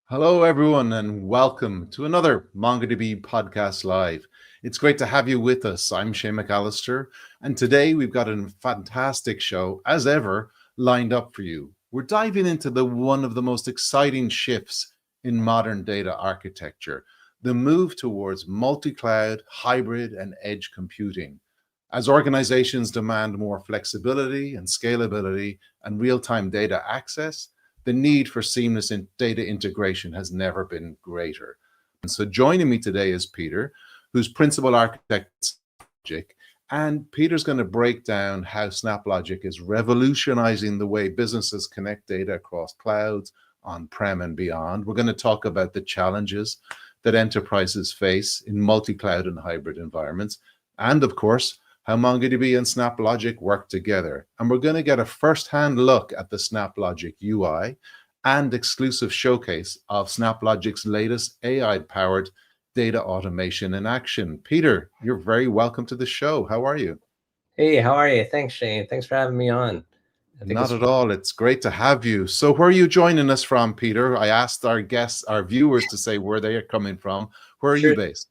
Hello, everyone, and welcome to another MongoDB podcast live. It's great to have you with us. I'm Shane McAllister, and today we've got a fantastic show, as ever, lined up for you. We're diving into one of the most exciting shifts in modern data architecture, the move towards multi-cloud, hybrid, and edge computing. As organizations demand more flexibility and scalability and real-time data access, the need for seamless data integration has never been greater. And so joining me today is Peter, who's principal architect at SnapLogic. And Peter's going to break down how SnapLogic is revolutionizing the way businesses connect data across clouds, on-prem and beyond. We're going to talk about the challenges that enterprises face in multi-cloud and hybrid environments. And of course, how MongoDB and SnapLogic work together. And we're going to get a first-hand look at the SnapLogic UI and exclusive showcase of SnapLogic's latest AI-powered data automation in action. Peter, you're very welcome to the show. How are you? Hey, how are you? Thanks, Shane. Thanks for having me on. Not at all. It's great to have you. So where are you joining us from, Peter? I asked our guests, our viewers, to say where they are coming from. Where are you based?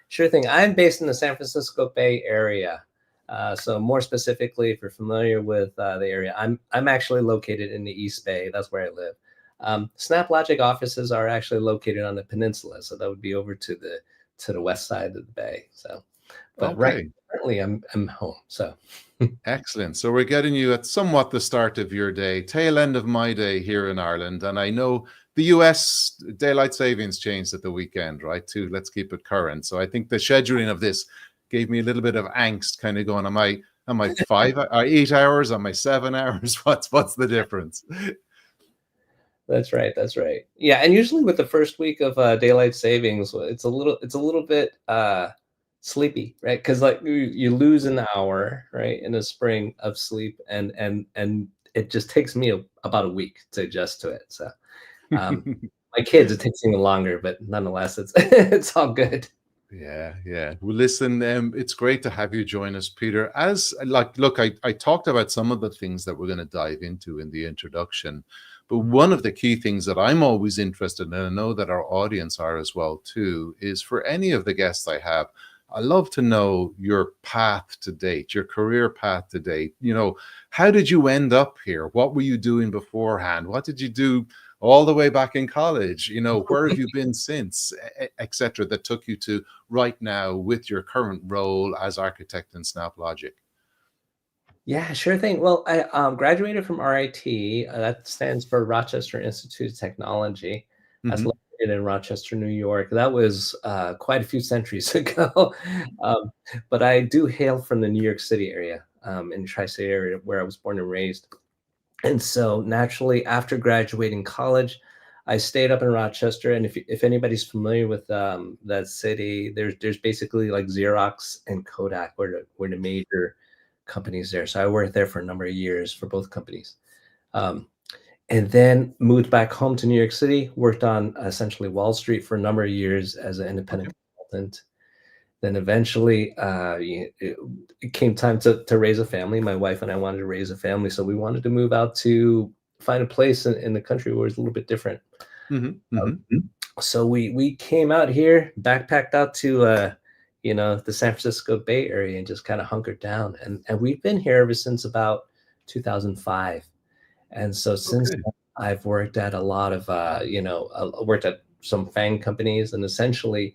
Sure thing. I'm based in the San Francisco Bay Area. So more specifically, if you're familiar with the area, I'm actually located in the East Bay. That's where I live. SnapLogic offices are actually located on the peninsula, so that would be over to the west side of the bay. So, but currently I'm home. So excellent. So we're getting you at somewhat the start of your day, tail end of my day here in Ireland, and I know the US daylight savings changed at the weekend, right? Too. Let's keep it current. So I think the scheduling of this gave me a little bit of angst, kind of going, am I 5 or 8 hours? Am I 7 hours? What's the difference? That's right. Yeah, and usually with the first week of daylight savings, it's a little bit sleepy, right? Because like you lose an hour, right, in the spring of sleep, and it just takes me about a week to adjust to it. So my kids, it takes me longer, but nonetheless, it's all good. Yeah. Well, listen, it's great to have you join us, Peter. Look, I talked about some of the things that we're going to dive into in the introduction, but one of the key things that I'm always interested in, and I know that our audience are as well too, is for any of the guests I have, I love to know your path to date, your career path to date. You know, how did you end up here? What were you doing beforehand? What did you do all the way back in college? You know, where have you been since, etc., that took you to right now with your current role as architect in SnapLogic? Yeah, sure thing. Well, I graduated from RIT. That stands for Rochester Institute of Technology. That's located in Rochester, New York. That was quite a few centuries ago. But I do hail from the New York City area, in the tri-state area where I was born and raised. And so naturally, after graduating college, I stayed up in Rochester. And if anybody's familiar with that city, there's basically like Xerox and Kodak were the major companies there. So I worked there for a number of years for both companies. And then moved back home to New York City, worked on essentially Wall Street for a number of years as an independent consultant. Then eventually it came time to raise a family. My wife and I wanted to raise a family. So we wanted to move out to find a place in the country where it's a little bit different. So we came out here, backpacked out to the San Francisco Bay Area and just kind of hunkered down. And we've been here ever since about 2005. And so since then, I've worked at a lot of, worked at some FANG companies, and essentially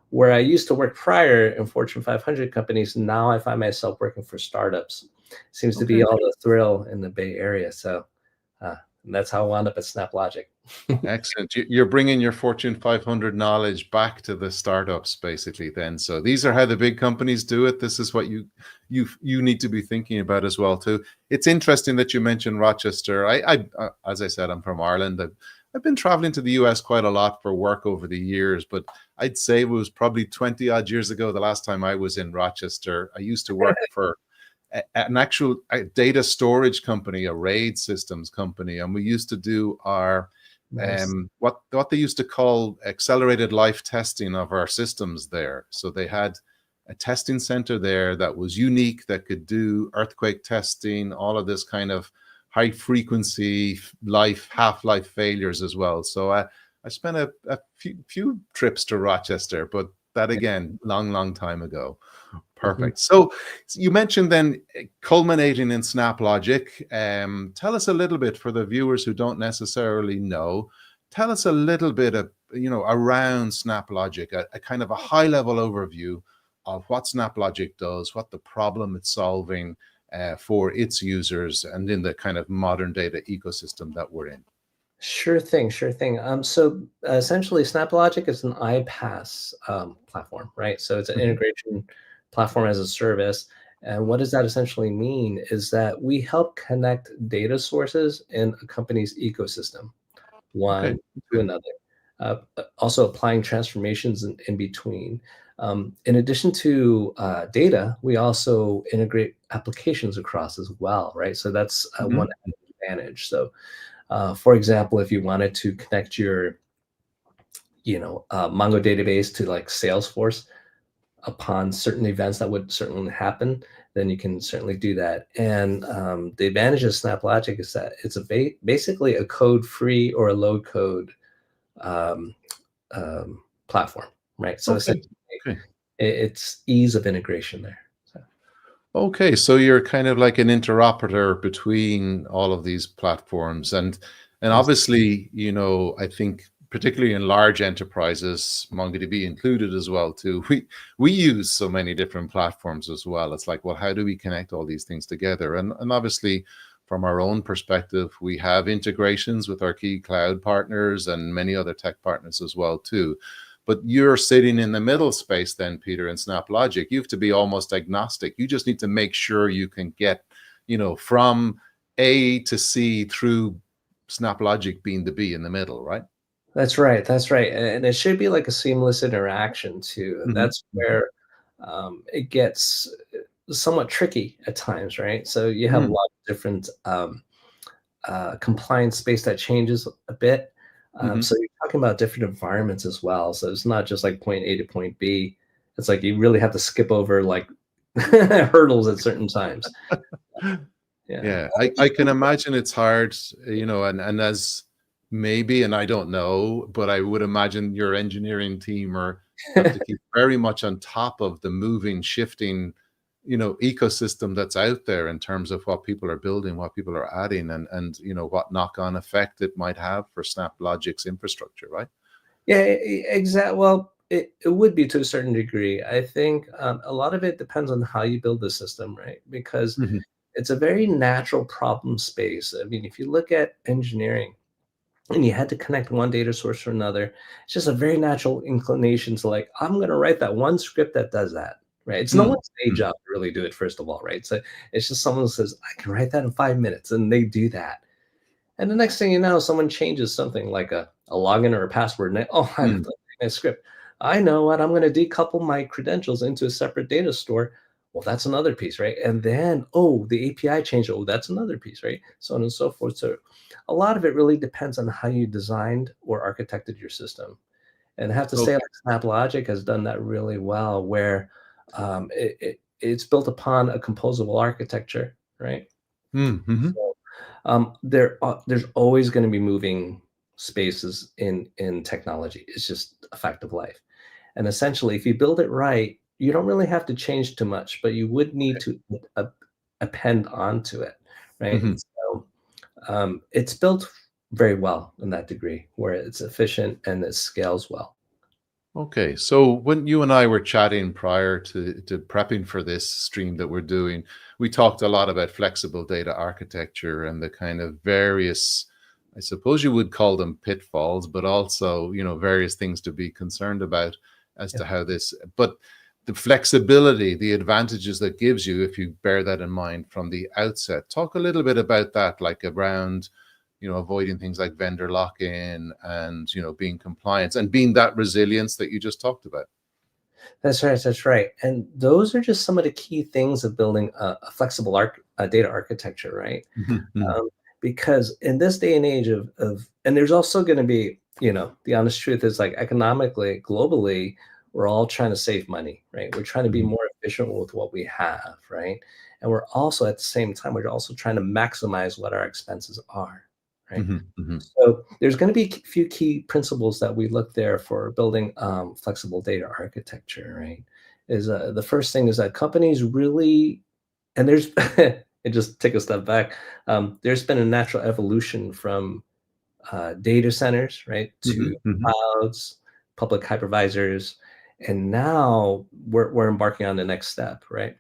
where I used to work prior in Fortune 500 companies, now I find myself working for startups. Seems to be all the thrill in the Bay Area. So that's how I wound up at SnapLogic. Excellent. You're bringing your Fortune 500 knowledge back to the startups, basically. Then, so these are how the big companies do it. This is what you need to be thinking about as well too. It's interesting that you mentioned Rochester. I as I said, I'm from Ireland. I've been traveling to the US quite a lot for work over the years, but I'd say it was probably 20 odd years ago the last time I was in Rochester. I used to work for an actual data storage company, a RAID systems company, and we used to do our what they used to call accelerated life testing of our systems there. So they had a testing center there that was unique, that could do earthquake testing, all of this kind of high frequency half-life failures as well. So I spent a few trips to Rochester, but that again, long time ago. Mhm. Perfect. So you mentioned then culminating in SnapLogic. Tell us a little bit for the viewers who don't necessarily know. Tell us a little bit of, around SnapLogic, a kind of a high level overview of what SnapLogic does, what the problem it's solving for its users, and in the kind of modern data ecosystem that we're in. Sure thing, sure thing. So essentially, SnapLogic is an iPaaS platform, right? So it's an Mhm. integration platform as a service. And what does that essentially mean is that we help connect data sources in a company's ecosystem, Okay. one to Okay. another, also applying transformations in between. In addition to data, we also integrate applications across as well, right? So that's one Mhm. advantage. So for example, if you wanted to connect your, Mongo database to like Salesforce upon certain events that would certainly happen, then you can certainly do that. And the advantage of SnapLogic is that it's basically a code-free or a low-code um, platform, right? So Okay. essentially, Okay. it's ease of integration there. So, Okay, so you're kind of like an interoperator between all of these platforms, and yes. obviously, I think particularly in large enterprises, MongoDB included as well too. We use so many different platforms as well. It's like, well, how do we connect all these things together? And obviously, from our own perspective, we have integrations with our key cloud partners and many other tech partners as well too. But you're sitting in the middle space then, Peter, in SnapLogic. You have to be almost agnostic. You just need to make sure you can get, from A to C through SnapLogic being the B in the middle, right? That's right. That's right. And it should be like a seamless interaction too. And Hmm. that's where it gets somewhat tricky at times, right? So you have a Hmm. lot of different compliance space that changes a bit. Hmm. So you're talking about different environments as well. So it's not just like point A to point B. It's like you really have to skip over like hurdles at certain times. Yeah. Yeah, I can imagine it's hard, and as maybe, and I don't know, but I would imagine your engineering team are have to keep very much on top of the moving, shifting, ecosystem that's out there in terms of what people are building, what people are adding, and what knock-on effect it might have for SnapLogic's infrastructure, right? Yeah, exactly. Well, it would be to a certain degree. I think a lot of it depends on how you build the system, right? Because Mhm. it's a very natural problem space. I mean, if you look at engineering and you had to connect one data source to another, it's just a very natural inclination to like, I'm going to write that one script that does that, right? It's no Mm, one's day mm. job to really do it, first of all, right? So it's just someone who says, I can write that in 5 minutes, and they do that. And the next thing you know, someone changes something like a login or a password, and oh, I have Mm. to update my script. I know what, I'm going to decouple my credentials into a separate data store. Well, that's another piece, right? And then, oh, the API changed. Oh, that's another piece, right? So on and so forth. So a lot of it really depends on how you designed or architected your system. And I have to say, like Okay. SnapLogic has done that really well, where it's built upon a composable architecture, right? Mm, mhm. So there's always going to be moving spaces in technology. It's just a fact of life. And essentially, if you build it right, you don't really have to change too much, but you would need Okay. to uh, append onto it, right? Mhm. And so it's built very well in that degree, where it's efficient and it scales well. Okay, so when you and I were chatting prior to prepping for this stream that we're doing, we talked a lot about flexible data architecture and the kind of various, I suppose you would call them pitfalls, but also, various things to be concerned about as Yeah. to how this, but the flexibility, the advantages that gives you if you bear that in mind from the outset. Talk a little bit about that, like around avoiding things like vendor lock-in and, being compliant and being that resilience that you just talked about. That's right. That's right. And those are just some of the key things of building a flexible data architecture, right? Mhm, mhm, Um, because in this day and age and there's also going to be, the honest truth is like economically, globally, we're all trying to save money, right? We're trying to be mhm. more efficient with what we have, right? And we're also at the same time, we're also trying to maximize what our expenses are, right? Mhm, mhm, So there's going to be a few key principles that we look there for building flexible data architecture, right? Is the first thing is that companies really, and there's and just take a step back. There's been a natural evolution from data centers, right, to mhm, mhm, clouds, public hypervisors, and now we're embarking on the next step, right?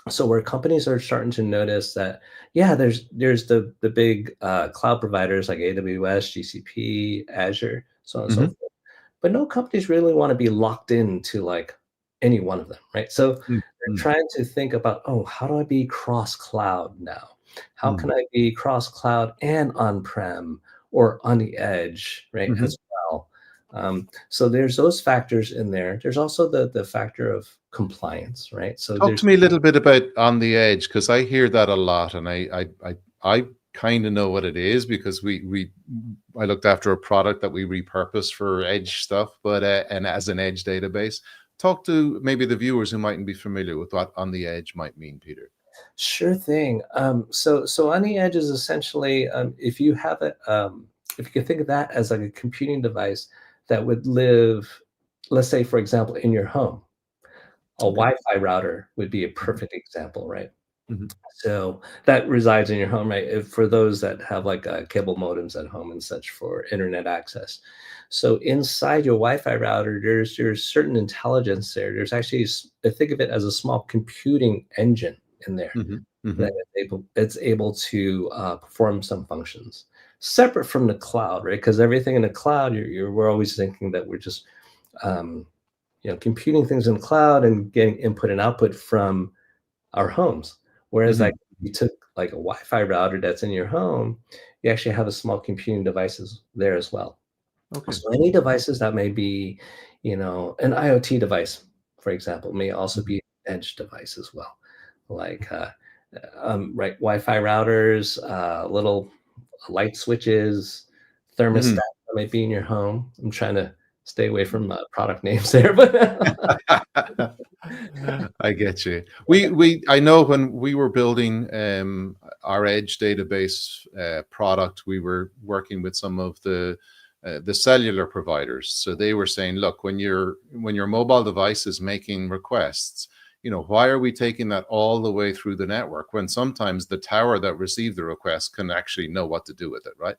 So where companies are starting to notice that, yeah, there's the big cloud providers like AWS, GCP, Azure, so on and so mhm, forth. But no companies really want to be locked into like any one of them, right? So mm, they're mm, trying to think about, oh, how do I be cross cloud now? How can mm, I be cross cloud and on prem or on the edge, right? mhm. As well. So there's those factors in there. There's also the factor of compliance, right? So Talk to there's me a little bit about on the edge, because I hear that a lot, and I kind of know what it is because we I looked after a product that we repurposed for edge stuff, but and as an edge database. Talk to maybe the viewers who mightn't be familiar with what on the edge might mean, Peter. Sure thing. So on the edge is essentially if you have it, if you can think of that as like a computing device that would live, let's say, for example, in your home, a Okay. Wi-Fi router would be a Mhm, perfect example, right? mhm, So that resides in your home, right? For those that have like cable modems at home and such for internet access. So inside your Wi-Fi router, there's certain intelligence there. There's actually think of it as a small computing engine in there mhm, that mhm, it's able to perform some functions separate from the cloud, right? Because everything in the cloud, we're always thinking that we're just um, computing things in the cloud and getting input and output from our homes. Whereas like mhm, you took like a Wi-Fi router that's in your home, you actually have a small computing devices there as well. okay. So any devices that may be, an IoT device, for example, may also Mhm, be an edge device as well. Like right, Wi-Fi routers, little light switches, thermostat mhm. that might be in your home. I'm trying to stay away from product names there, but I get you. We I know when we were building our Edge database product, we were working with some of the cellular providers. So they were saying, look, when your mobile device is making requests, why are we taking that all the way through the network when sometimes the tower that received the request can actually know what to do with it, right?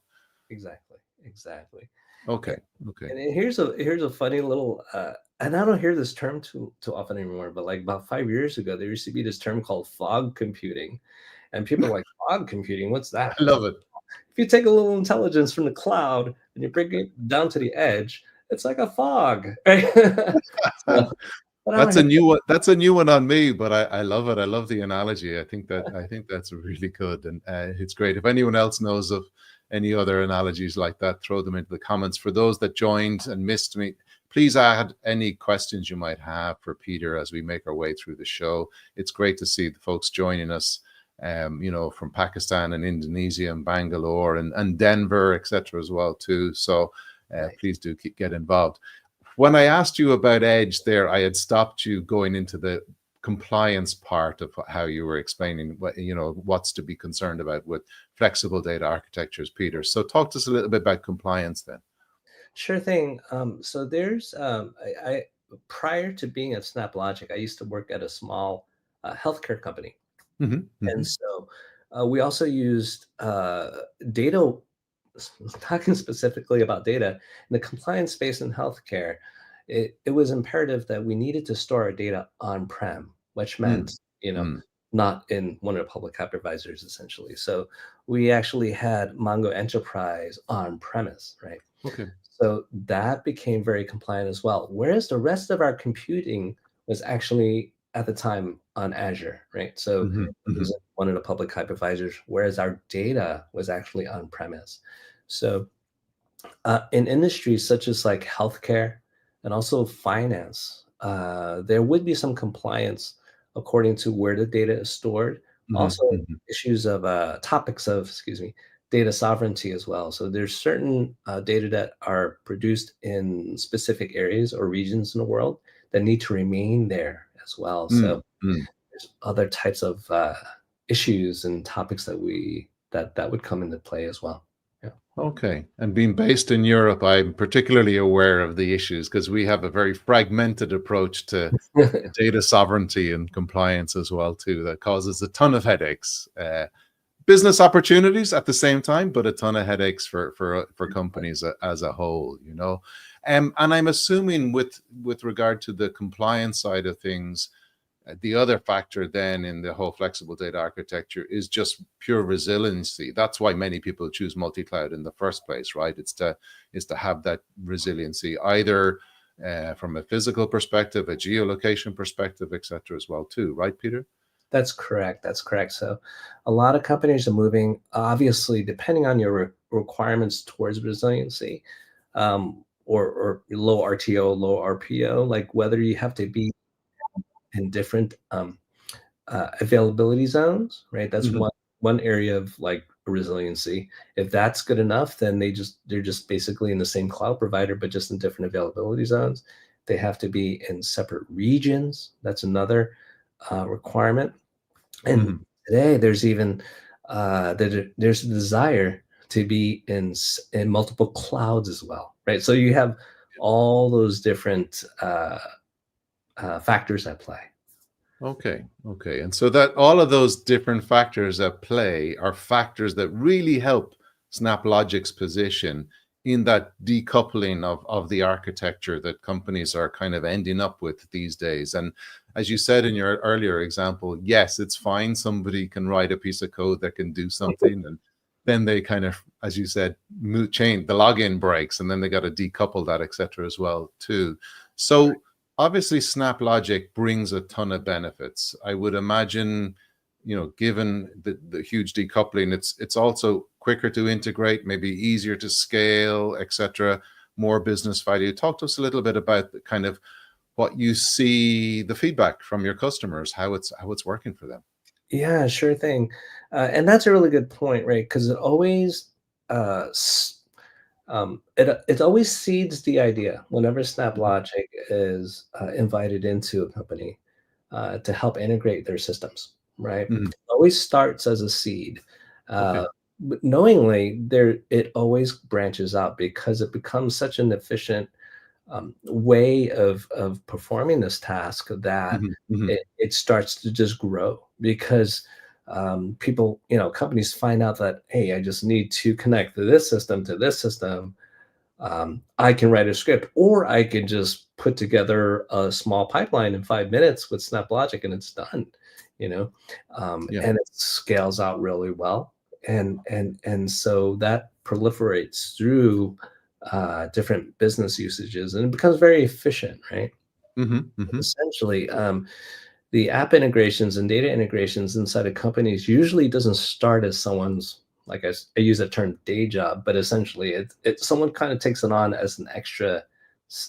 exactly, exactly. Okay. Okay. And here's a funny little and I don't hear this term too often anymore, but like about 5 years ago, there used to be this term called fog computing. And people are like, fog computing, what's that? I love it. If you take a little intelligence from the cloud and you bring it down to the edge, it's like a fog. Right? So, but I don't That's hear a new one. That's a new one on me, but I love it. I love the analogy. I think that's really good, and it's great. If anyone else knows of any other analogies like that, throw them into the comments. For those that joined and missed me, please add any questions you might have for Peter as we make our way through the show. It's great to see the folks joining us, from Pakistan and Indonesia and Bangalore and Denver, etc. as well too. So nice. please do get involved. When I asked you about Edge there, I had stopped you going into the compliance part of how you were explaining what's to be concerned about with flexible data architectures, Peter. So talk to us a little bit about compliance then. Sure thing. So there's I prior to being at SnapLogic, I used to work at a small healthcare company. Hmm, And hmm, so we also used data, talking specifically about data in the compliance space in healthcare. It was imperative that we needed to store our data on-prem, which mm, meant, mm. not in one of the public hypervisors, essentially. So we actually had Mongo Enterprise on-premise, right? Okay. So that became very compliant as well. Whereas the rest of our computing was actually at the time on Azure, right? So Hmm, it hmm, was one of the public hypervisors, whereas our data was actually on premise. So in industries such as like healthcare and also finance, there would be some compliance according to where the data is stored. hmm, Also, hmm, issues of topics of, excuse me, data sovereignty as well. So there's certain data that are produced in specific areas or regions in the world that need to remain there as well. mm, So mm. there's other types of issues and topics that that would come into play as well. Yeah. Okay. And being based in Europe, I'm particularly aware of the issues because we have a very fragmented approach to data sovereignty and compliance as well too. That causes a ton of headaches. Business opportunities at the same time, but a ton of headaches for companies as a whole, you know. And I'm assuming with regard to the compliance side of things, the other factor then in the whole flexible data architecture is just pure resiliency. That's why many people choose multi-cloud in the first place, right? It's to have that resiliency, either from a physical perspective, a geolocation perspective, etc. as well too, right, Peter? That's correct. That's correct. So, a lot of companies are moving, obviously, depending on your requirements towards resiliency, or low RTO, low RPO, like whether you have to be in different availability zones, right? That's Hmm. one area of like resiliency. If that's good enough, then they're just basically in the same cloud provider, but just in different availability zones. They have to be in separate regions. That's another requirement. And Hmm. today, there's even there's a desire to be in multiple clouds as well, right? So you have all those different factors at play. Okay, okay. And so that all of those different factors at play are factors that really help SnapLogic's position in that decoupling of the architecture that companies are kind of ending up with these days. And as you said in your earlier example, yes, it's fine. Somebody can write a piece of code that can do something, and then they kind of, as you said, change the login breaks, and then they got to decouple that, etc. as well too. So obviously SnapLogic brings a ton of benefits. I would imagine, you know, given the huge decoupling, it's also quicker to integrate, maybe easier to scale, etc., more business value. Talk to us a little bit about the kind of what you see, the feedback from your customers, how it's working for them. Yeah, sure thing. And that's a really good point, right? Because it always it always seeds the idea whenever Mhm. SnapLogic is invited into a company to help integrate their systems, right? Mhm. It always starts as a seed. Uh, Okay. but knowingly, it always branches out because it becomes such an efficient way of performing this task that Mhm. Mhm. it starts to just grow because people, companies find out that, hey, I just need to connect this system to this system. I can write a script, or I can just put together a small pipeline in 5 minutes with SnapLogic, and it's done. You know, Yeah. and it scales out really well, and so that proliferates through different business usages, and it becomes very efficient, right? Mhm. Mhm. Essentially, the app integrations and data integrations inside of companies usually doesn't start as someone's, like I use that term, day job, but essentially someone kind of takes it on as an extra,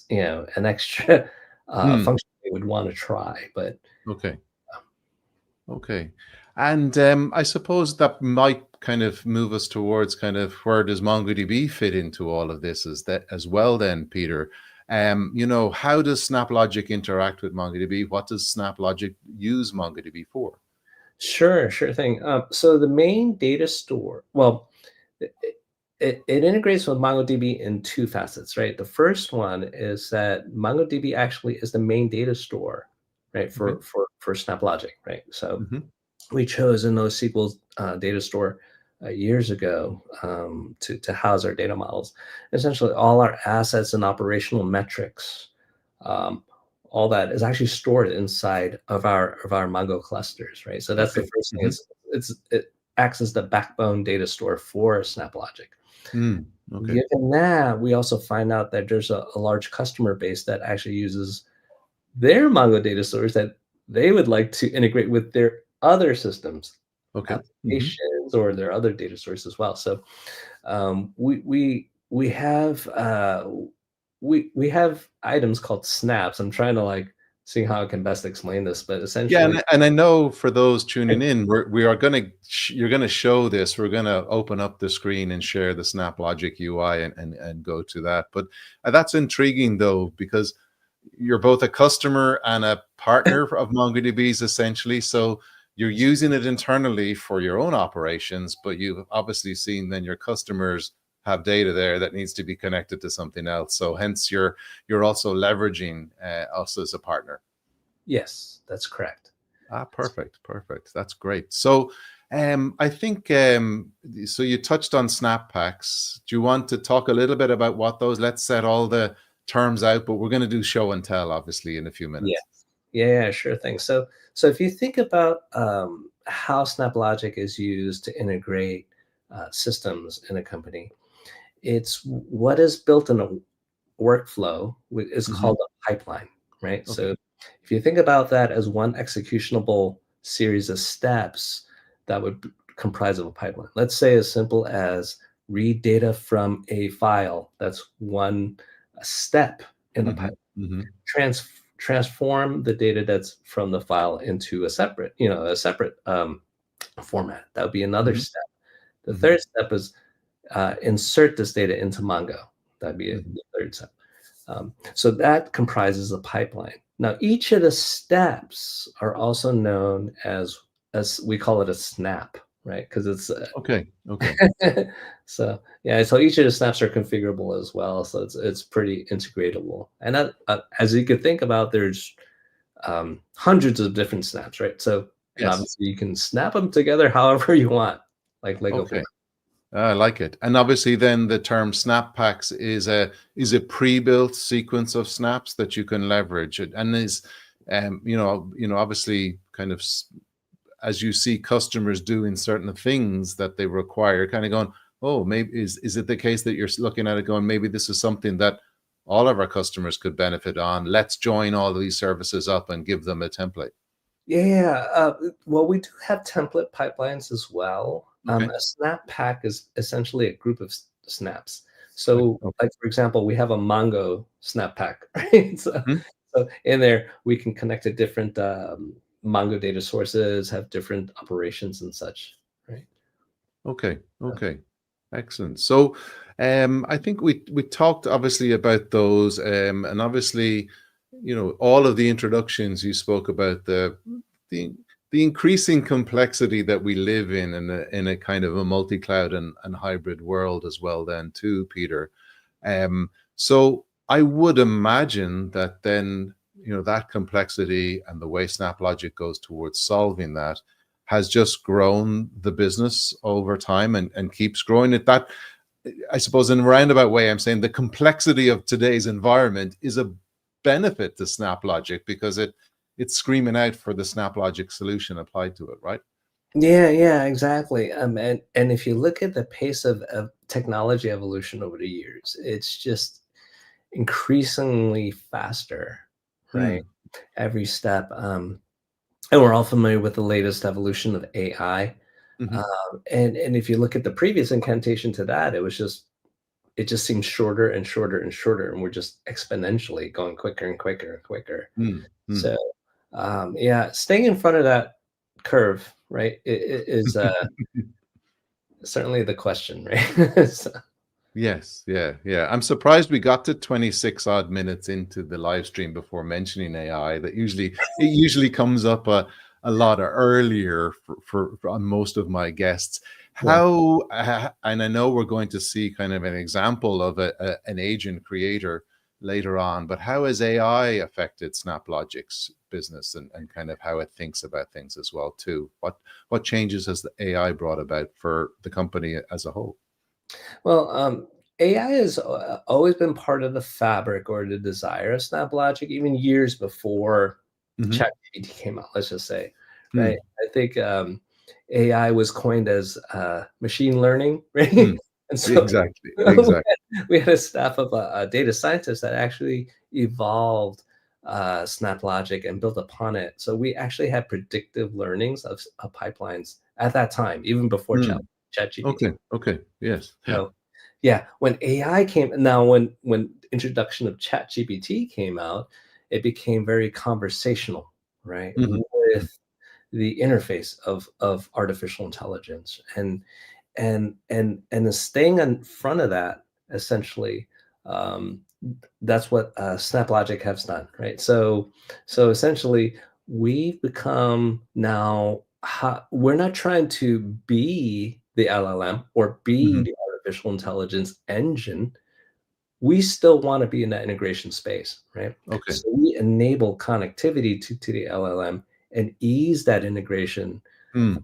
an extra Mm. function they would want to try. But Okay. Okay. And I suppose that might kind of move us towards kind of where does MongoDB fit into all of this as well then, Peter? You know, how does SnapLogic interact with MongoDB? What does SnapLogic use MongoDB for? sure thing. So the main data store, well, it, it integrates with MongoDB in two facets, right? The first one is that MongoDB actually is the main data store, right, Okay. for SnapLogic, right? So Hmm. we chose a NoSQL data store years ago to house our data models. Essentially, all our assets and operational metrics, um, all that is actually stored inside of our Mongo clusters, right? So that's the Okay. first thing. Hmm. It acts as the backbone data store for SnapLogic. Mm. Okay. Given that, we also find out that there's a large customer base that actually uses their Mongo data stores that they would like to integrate with their other systems, Okay. Hmm. applications, or their other data sources as well. So we have items called snaps. I'm trying to like see how I can best explain this, but Yeah, essentially, and I know for those tuning in, we are going to you're going to show this. We're going to open up the screen and share the SnapLogic UI and go to that. But that's intriguing though, because you're both a customer and a partner of MongoDB's essentially. So you're using it internally for your own operations, but you've obviously seen then your customers have data there that needs to be connected to something else. So hence you're also leveraging us as a partner. Yes, that's correct. Perfect. That's great. So I think so you touched on snap packs. Do you want to talk a little bit about what those? Let's set all the terms out, but we're going to do show and tell obviously in a few Yeah. minutes. Yeah, sure thing. So if you think about how SnapLogic is used to integrate systems in a company, it's what is built in a workflow is Hmm. called a pipeline, right? Okay. So if you think about that as one executionable series of steps, that would comprise of a pipeline. Let's say as simple as read data from a file. That's one step in the Hmm. pipeline. Hmm. Transform the data that's from the file into a separate format. That would be another Hmm. step. The Hmm. third step is insert this data into Mongo. That'd be Hmm. the third step. So that comprises a pipeline. Now, each of the steps are also known as we call it a snap, right? Because it's Okay. Okay. so yeah. So each of the snaps are configurable as well. So it's pretty integratable. And that, as you could think about, there's hundreds of different snaps, right? So and Yes. obviously you can snap them together however you want, like Lego Okay. blocks. I like it. And obviously then the term snap packs is a pre-built sequence of snaps that you can leverage it and is obviously kind of as you see customers doing certain things that they require, kind of going, oh, maybe is it the case that you're looking at it going, maybe this is something that all of our customers could benefit on. Let's join all of these services up and give them a template. Yeah, well, we do have template pipelines as well. Okay. A snap pack is essentially a group of snaps. Right. So, Okay. like for example, we have a Mongo snap pack, right? Mhm. So in there, we can connect to different Mongo data sources, have different operations and such, right? Okay. Okay. Excellent. So, I think we talked obviously about those, and obviously, all of the introductions you spoke about the the increasing complexity that we live in a kind of a multi-cloud and hybrid world as well. Then too, Peter. So I would imagine that then that complexity and the way SnapLogic goes towards solving that has just grown the business over time and keeps growing it. That, I suppose, in a roundabout way, I'm saying the complexity of today's environment is a benefit to SnapLogic because it's screaming out for the SnapLogic solution applied to it, right? Yeah, exactly. And if you look at the pace of technology evolution over the years, it's just increasingly faster, right? Hmm. Every step. And we're all familiar with the latest evolution of AI. Hmm. And if you look at the previous incantation to that, it just seems shorter and shorter and shorter, and we're just exponentially going quicker and quicker and quicker. Hmm. Hmm. So yeah, staying in front of that curve, right, is certainly the question, right? So, Yes, yeah. I'm surprised we got to 26 odd minutes into the live stream before mentioning AI. It usually comes up a lot earlier for on most of my guests. yeah. And I know we're going to see kind of an example of an agent creator later on, but how has AI affected SnapLogic's business and kind of how it thinks about things as well too? What changes has the AI brought about for the company as a whole? Well, AI has always been part of the fabric or the desire of SnapLogic, even years before Hmm. ChatGPT came out, let's just say, right? I think AI was coined as machine learning, right? Mm, And so exactly, we exactly. we had a staff of data scientists that actually evolved SnapLogic and built upon it. So we actually had predictive learnings of pipelines at that time, even before Mm, ChatGPT. okay, okay, yes, yeah. So, yeah, when AI came now when introduction of ChatGPT came out, it became very conversational, right? Mhm, mhm, With the interface of artificial intelligence and staying in front of that essentially um, that's what SnapLogic has done, right? So essentially we've become now we're not trying to be the LLM or be mhm, the artificial intelligence engine, we still want to be in that integration space, right? Okay. So we enable connectivity to the LLM and ease that integration. Hmm.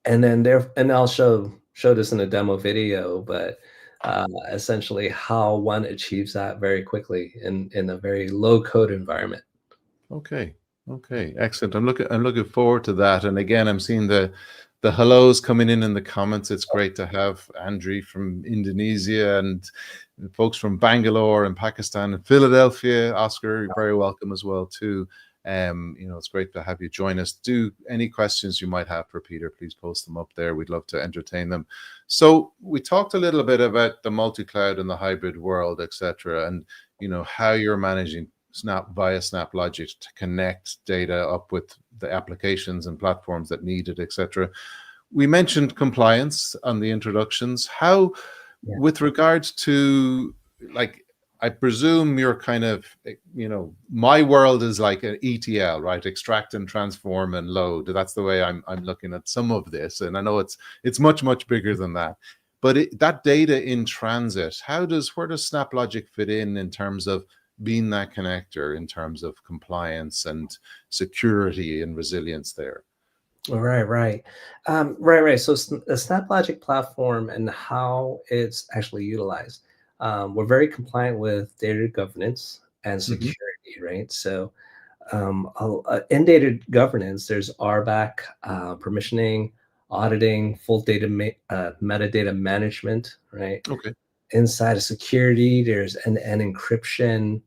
And then I'll show this in a demo video, but essentially how one achieves that very quickly in a very low code environment. Okay. Okay. Excellent. I'm looking forward to that. And again, I'm seeing the hellos coming in the comments. It's great to have Andrew from Indonesia and folks from Bangalore and Pakistan and Philadelphia. Oscar, you're very welcome as well too. It's great to have you join us. Do any questions you might have for Peter, please post them up there. We'd love to entertain them. So we talked a little bit about the multi-cloud and the hybrid world, etc., and how you're managing via SnapLogic to connect data up with the applications and platforms that need it, etc. We mentioned compliance on the introductions. How, with regards to, like, I presume you're kind of, my world is like an ETL, right? Extract and transform and load. That's the way I'm looking at some of this. And I know it's much, much bigger than that. But that data in transit, where does SnapLogic fit in terms of being that connector in terms of compliance and security and resilience there? Right. So the SnapLogic platform and how it's actually utilized. We're very compliant with data governance and security, right? So in data governance, there's RBAC, permissioning, auditing, full data metadata management, right? Okay. Inside of security, there's end-to-end encryption,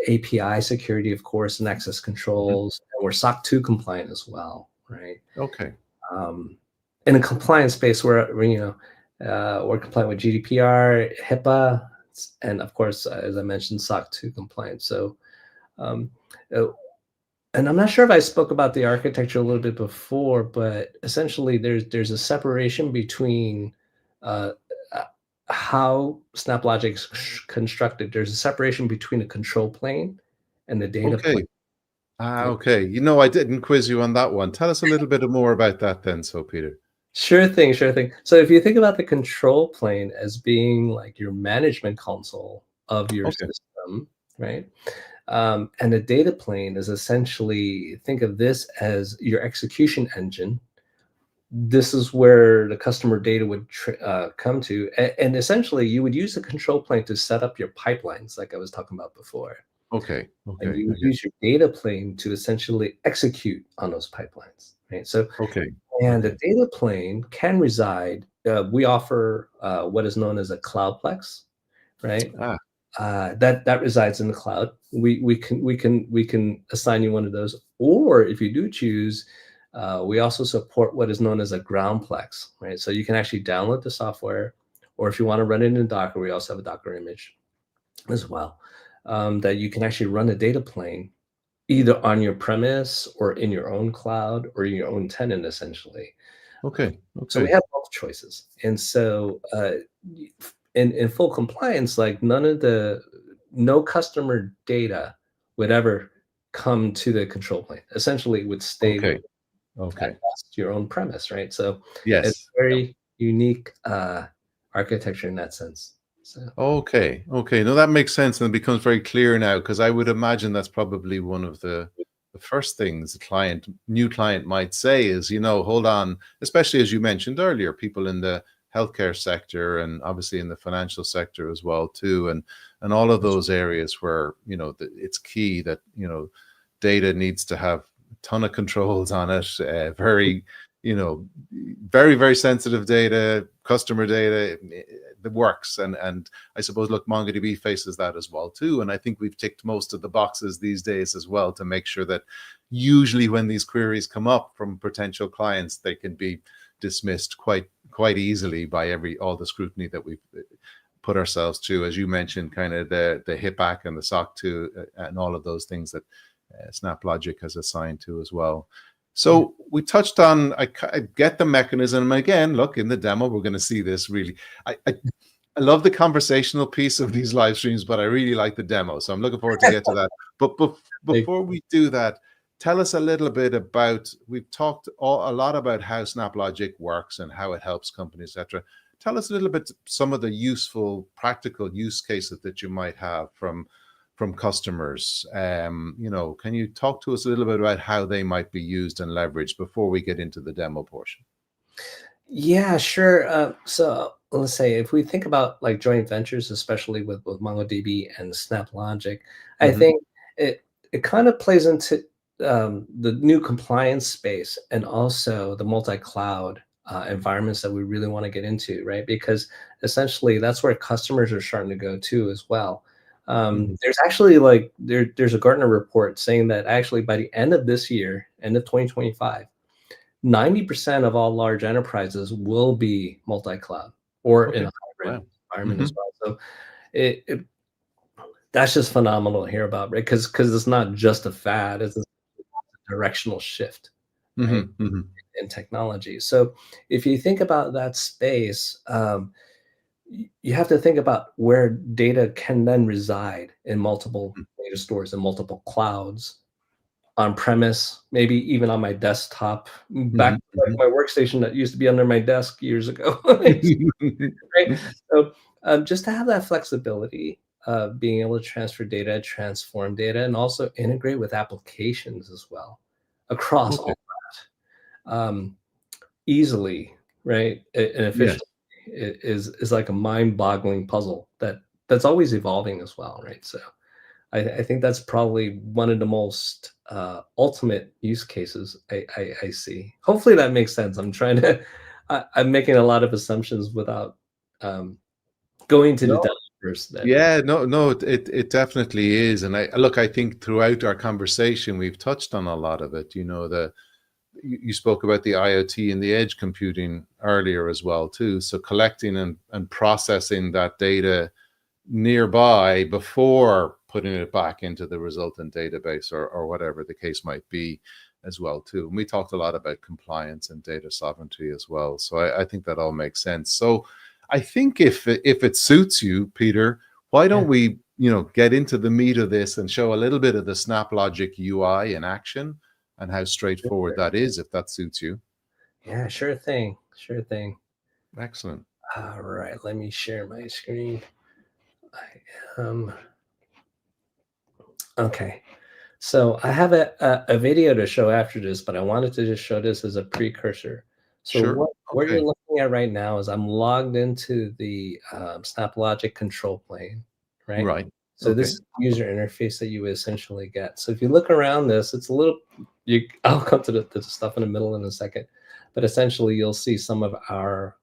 API security, of course, and access controls. And we're SOC 2 compliant as well, right? Okay. In a compliance space, we're compliant with GDPR, HIPAA, and of course, as I mentioned, SOC 2 compliant. So, and I'm not sure if I spoke about the architecture a little bit before, but essentially, there's a separation between how SnapLogic's constructed. There's a separation between the control plane and the data plane. Okay. I didn't quiz you on that one. Tell us a little bit more about that then, so Peter. Sure thing. So if you think about the control plane as being like your management console of your system, right? And the data plane is essentially, think of this as your execution engine. This is where the customer data would come to. And essentially, you would use the control plane to set up your pipelines, like I was talking about before. Okay. And you would use your data plane to essentially execute on those pipelines, right? So, and the data plane can reside. We offer what is known as a Cloudplex, right? That resides in the cloud. We can assign you one of those, or if you do choose, we also support what is known as a Groundplex, right? So you can actually download the software, or if you want to run it in Docker, we also have a Docker image as well. That you can actually run a data plane either on your premise or in your own cloud or your own tenant, essentially. Okay. So we have both choices. And so in full compliance, like no customer data would ever come to the control plane. Essentially, it would stay with your own premise, right? So it's very unique architecture in that sense. So. Okay. No, that makes sense, and it becomes very clear now, because I would imagine that's probably one of the first things a new client might say is, hold on, especially as you mentioned earlier, people in the healthcare sector and obviously in the financial sector as well too, and all of those areas where it's key that data needs to have a ton of controls on it, very very sensitive data, customer data, that works. And I suppose, look, MongoDB faces that as well too. And I think we've ticked most of the boxes these days as well to make sure that usually when these queries come up from potential clients, they can be dismissed quite easily by all the scrutiny that we've put ourselves to, as you mentioned, kind of the HIPAA and the SOC 2 and all of those things that SnapLogic has assigned to as well. So we touched on, I get the mechanism. Again, look, in the demo, we're going to see this really. I love the conversational piece of these live streams, but I really like the demo. So I'm looking forward to get to that. But before we do that, tell us a little bit about, we've talked a lot about how SnapLogic works and how it helps companies, etc. tell us a little bit some of the useful, practical use cases that you might have from customers. Can you talk to us a little bit about how they might be used and leveraged before we get into the demo portion? Yeah, sure. So let's say if we think about like joint ventures, especially with MongoDB and SnapLogic, I Hmm. think it kind of plays into the new compliance space and also the multi-cloud environments that we really want to get into, right? Because essentially that's where customers are starting to go to as well. Hmm. There's actually like there's a Gartner report saying that actually by the end of this year, end of 2025, 90% of all large enterprises will be multi-cloud or in Okay. a hybrid Wow. environment Hmm. as well. So it that's just phenomenal to hear about, right? Because it's not just a fad, it's a directional shift, right, Hmm. Hmm. in technology. So if you think about that space, you have to think about where data can then reside in multiple data stores and multiple clouds on premise, maybe even on my desktop, back Hmm. to like Hmm. my workstation that used to be under my desk years ago. Right? So, just to have that flexibility of being able to transfer data, transform data, and also integrate with applications as well across Okay. all um, easily, right, and Yes. efficiently is like a mind-boggling puzzle that's always evolving as well, right? So I think that's probably one of the most ultimate use cases I see. Hopefully that makes sense. I'm trying to, I'm making a lot of assumptions without um, going to the No. depth first. Then, Yeah, no, it definitely is. And I think throughout our conversation, we've touched on a lot of it. You spoke about the IoT and the edge computing earlier as well, too. So collecting and processing that data nearby before putting it back into the resultant database or whatever the case might be as well, too. And we talked a lot about compliance and data sovereignty as well. So I think that all makes sense. So I think if it suits you, Peter, why yeah, don't we, get into the meat of this and show a little bit of the SnapLogic UI in action and how straightforward that is, if that suits you. yeah, sure thing, sure thing. Excellent. All right, let me share my screen. I okay. So I have a video to show after this, but I wanted to just show this as a precursor. So Sure. what you're Okay. looking at right now is I'm logged into the SnapLogic control plane, right? Right. So this Okay. is the user interface that you would essentially get. So if you look around this, it's a little I'll come to the stuff in the middle in a second, but essentially you'll see some of our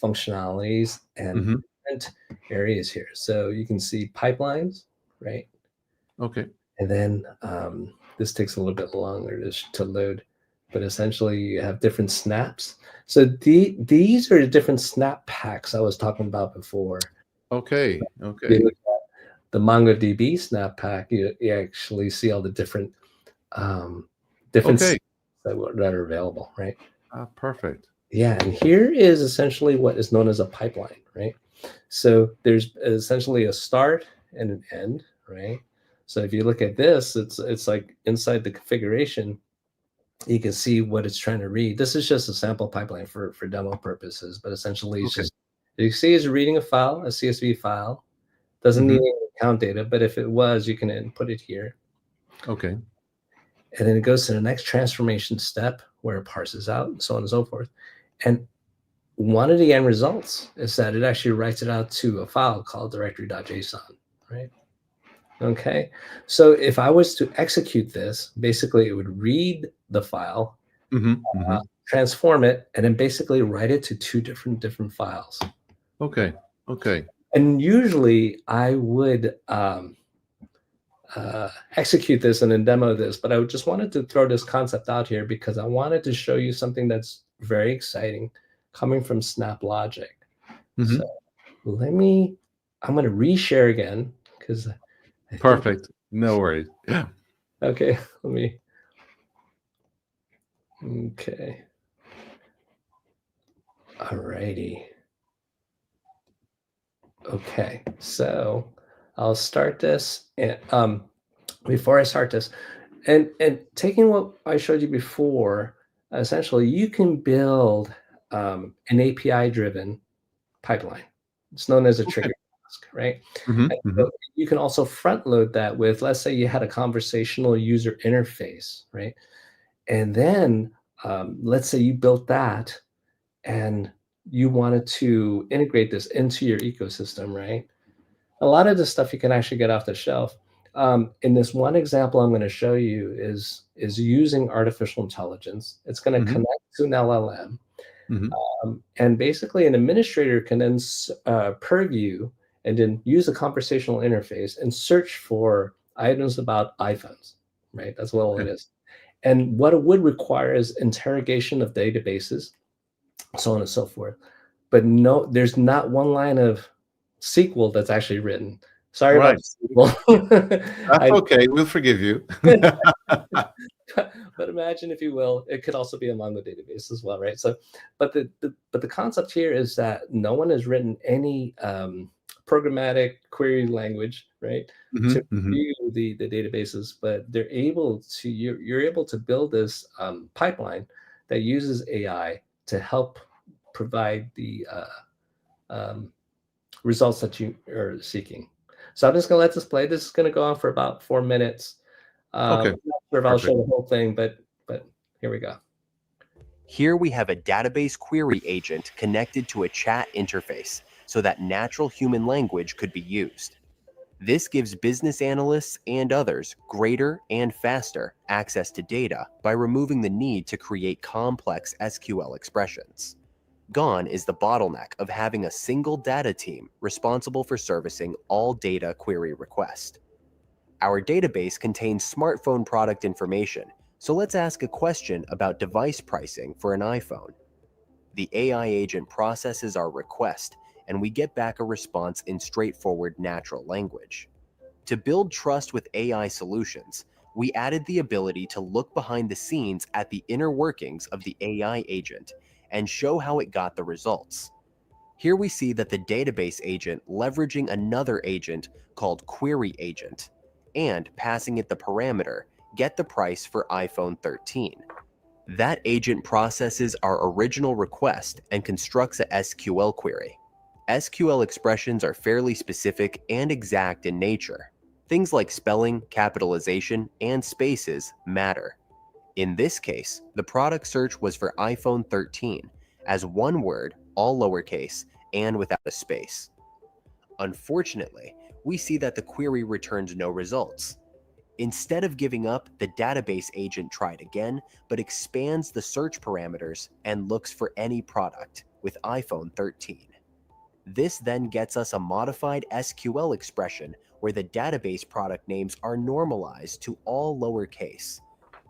functionalities and Hmm. different areas here. So you can see pipelines, right? Okay. And then this takes a little bit longer to load, but essentially you have different snaps. So these are the different snap packs I was talking about before. Okay. You Okay. look at the MongoDB snap pack, you actually see all the um, different Okay. snaps that are available, right? Perfect. Yeah, and here is essentially what is known as a pipeline, right? So there's essentially a start and an end, right? So if you look at this, it's like inside the configuration, you can see what it's trying to read. This is just a sample pipeline for demo purposes, but essentially it's Okay. just you see it's reading a file, a CSV file. Doesn't need Hmm. any account data, but if it was, you can input it here. Okay. And then it goes to the next transformation step where it parses out and so on and so forth. And one of the end results is that it actually writes it out to a file called directory.json, right? Okay. So if I was to execute this, basically it would read the file, Hmm. Hmm. transform it, and then basically write it to two different files. Okay. Okay. And usually I would execute this and then demo this, but I just wanted to throw this concept out here because I wanted to show you something that's very exciting coming from SnapLogic. So Hmm. I'm going to reshare again because I think, Perfect. No worries. Yeah. okay, okay. All righty. Okay. So I'll start this. And before I start this, and taking what I showed you before, essentially you can build an API driven pipeline. It's known as a Okay. trigger task, right? Hmm. And Hmm. so you can also front load that with, let's say you had a conversational user interface, right? And then let's say you built that and you wanted to integrate this into your ecosystem, right? A lot of this stuff you can actually get off the shelf. In this one example I'm going to show you is using artificial intelligence. It's going to Hmm. connect to an LLM, Hmm. and basically an administrator can then purview and then use a conversational interface and search for items about iPhones, right? That's what all it Okay. is. And what it would require is interrogation of databases, so on and so forth. But no, there's not one line of SQL that's actually written. Sorry about Right. the SQL. That's I okay. We'll forgive you. but imagine, if you will, it could also be a Mongo database as well, right? So, but the concept here is that no one has written any programmatic query language, right, Hmm. to Hmm. view the databases, but they're able to you're able to build this pipeline that uses AI to help provide the um, results that you are seeking. So I'm just going to let this play. This is going to go on for about 4 minutes. Okay. I'm not sure if I'll Perfect. show the whole thing, but here we go. Here we have a database query agent connected to a chat interface so that natural human language could be used. This gives business analysts and others greater and faster access to data by removing the need to create complex SQL expressions. Gone is the bottleneck of having a single data team responsible for servicing all data query requests. Our database contains smartphone product information, so let's ask a question about device pricing for an iPhone. The AI agent processes our request, and we get back a response in straightforward natural language. To build trust with AI solutions, we added the ability to look behind the scenes at the inner workings of the AI agent and show how it got the results. Here we see that the database agent leveraging another agent called query agent and passing it the parameter get the price for iPhone 13. That agent processes our original request and constructs a SQL query. SQL expressions are fairly specific and exact in nature. Things like spelling, capitalization, and spaces matter. In this case, the product search was for iPhone 13 as one word, all lowercase, and without a space. Unfortunately, we see that the query returns no results. Instead of giving up, the database agent tried again, but expands the search parameters and looks for any product with iPhone 13. This then gets us a modified SQL expression where the database product names are normalized to all lowercase.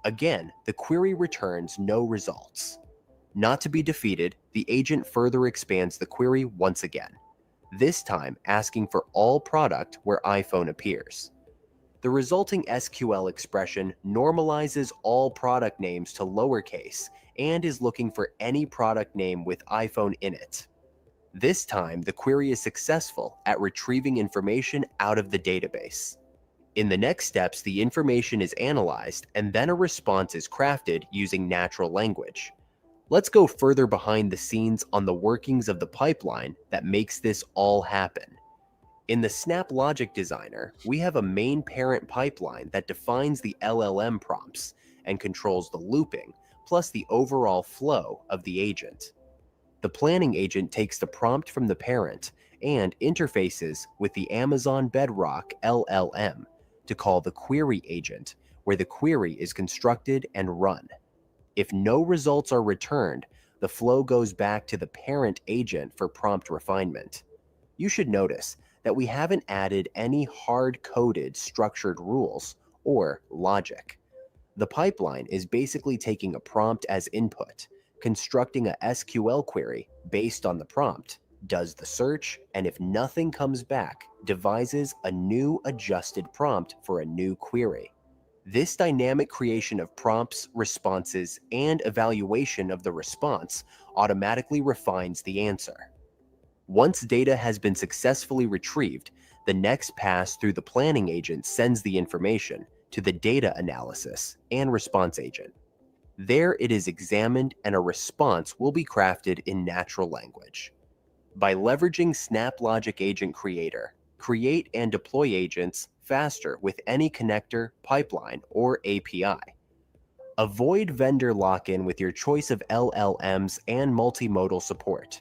Again, the query returns no results. Not to be defeated, the agent further expands the query once again, this time asking for all product where iPhone appears. The resulting SQL expression normalizes all product names to lowercase and is looking for any product name with iPhone in it. This time, the query is successful at retrieving information out of the database. In the next steps, the information is analyzed and then a response is crafted using natural language. Let's go further behind the scenes on the workings of the pipeline that makes this all happen. In the SnapLogic designer, we have a main parent pipeline that defines the LLM prompts and controls the looping, plus the overall flow of the agent. The planning agent takes the prompt from the parent and interfaces with the Amazon Bedrock LLM to call the query agent, where the query is constructed and run. If no results are returned, the flow goes back to the parent agent for prompt refinement. You should notice that we haven't added any hard-coded structured rules or logic. The pipeline is basically taking a prompt as input, constructing a SQL query based on the prompt, does the search, and if nothing comes back, devises a new adjusted prompt for a new query. This dynamic creation of prompts, responses, and evaluation of the response automatically refines the answer. Once data has been successfully retrieved, the next pass through the planning agent sends the information to the data analysis and response agent. There it is examined and a response will be crafted in natural language. By leveraging SnapLogic Agent Creator, create and deploy agents faster with any connector, pipeline, or API. Avoid vendor lock-in with your choice of LLMs and multimodal support.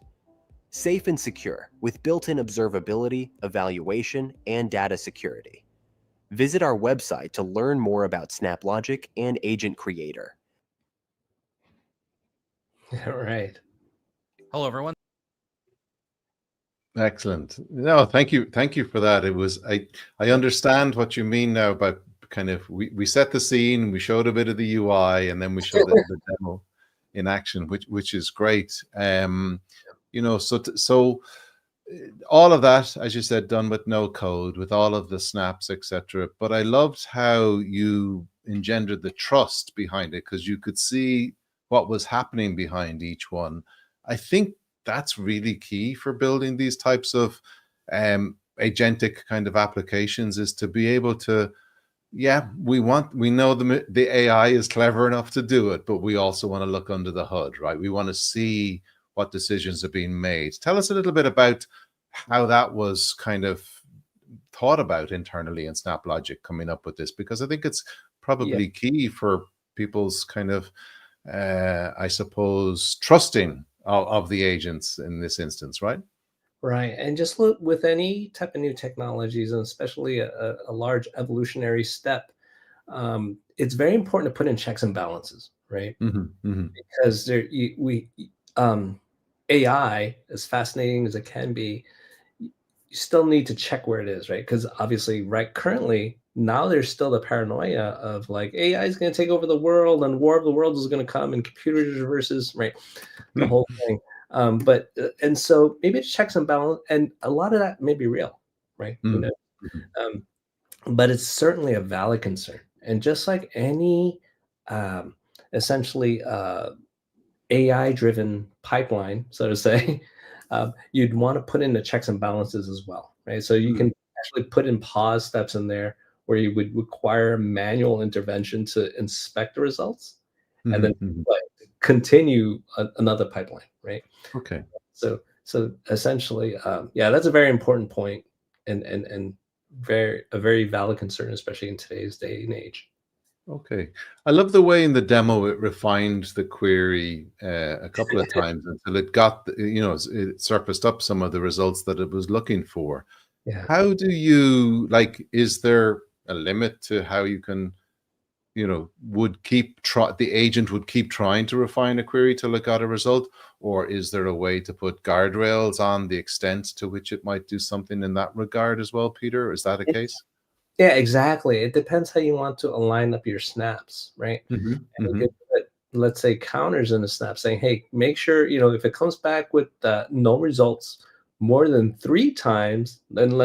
Safe and secure with built-in observability, evaluation, and data security. Visit our website to learn more about SnapLogic and Agent Creator. All right. Hello, everyone. Excellent. No, thank you for that. It was I understand what you mean now about kind of we set the scene, we showed a bit of the UI, and then we showed the demo in action, which is great. So all of that, as you said, done with no code, with all of the snaps, etc. But I loved how you engendered the trust behind it, because you could see what was happening behind each one. I think that's really key for building these types of agentic kind of applications, is to be able to, we know the AI is clever enough to do it, but we also want to look under the hood, right? We want to see what decisions are being made. Tell us a little bit about how that was kind of thought about internally in SnapLogic, coming up with this, because I think it's probably key for people's kind of, I suppose, trusting of the agents in this instance, right? Right. And just look, with any type of new technologies, and especially a large evolutionary step, it's very important to put in checks and balances, right? Because AI, as fascinating as it can be, you still need to check where it is, right? Because obviously, right, currently, now there's still the paranoia of like AI is going to take over the world, and War of the Worlds is going to come, and computers versus, right, the whole thing. And so maybe it's checks and balance, and a lot of that may be real, right? Who knows? But it's certainly a valid concern. And just like any essentially AI-driven pipeline, so to say, you'd want to put in the checks and balances as well, right? So you can actually put in pause steps in there where you would require manual intervention to inspect the results, and then continue another pipeline, right? Okay. So essentially, that's a very important point, and a very valid concern, especially in today's day and age. Okay. I love the way in the demo it refined the query a couple of times until it got, it surfaced up some of the results that it was looking for. Yeah. How do you, is there a limit to how you can, the agent would keep trying to refine a query till it got a result? Or is there a way to put guardrails on the extent to which it might do something in that regard as well, Peter? Is that a case? Yeah, exactly. It depends how you want to align up your snaps, right? And you could put, let's say, counters in the snap saying, hey, make sure, if it comes back with no results more than 3 times, then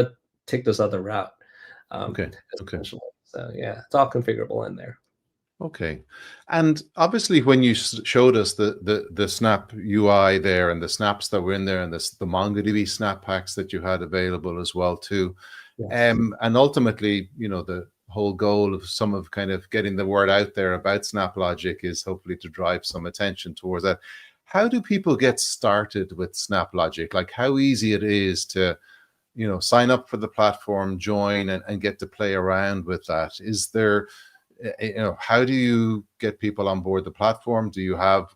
take this other route. Okay. So yeah, it's all configurable in there. Okay. And obviously when you showed us the Snap UI there, and the snaps that were in there, and the MongoDB snap packs that you had available as well too. Yes. And ultimately, the whole goal of some of kind of getting the word out there about SnapLogic is hopefully to drive some attention towards that. How do people get started with SnapLogic? Like, how easy it is to, sign up for the platform, join, and get to play around with that? Is there, how do you get people on board the platform? Do you have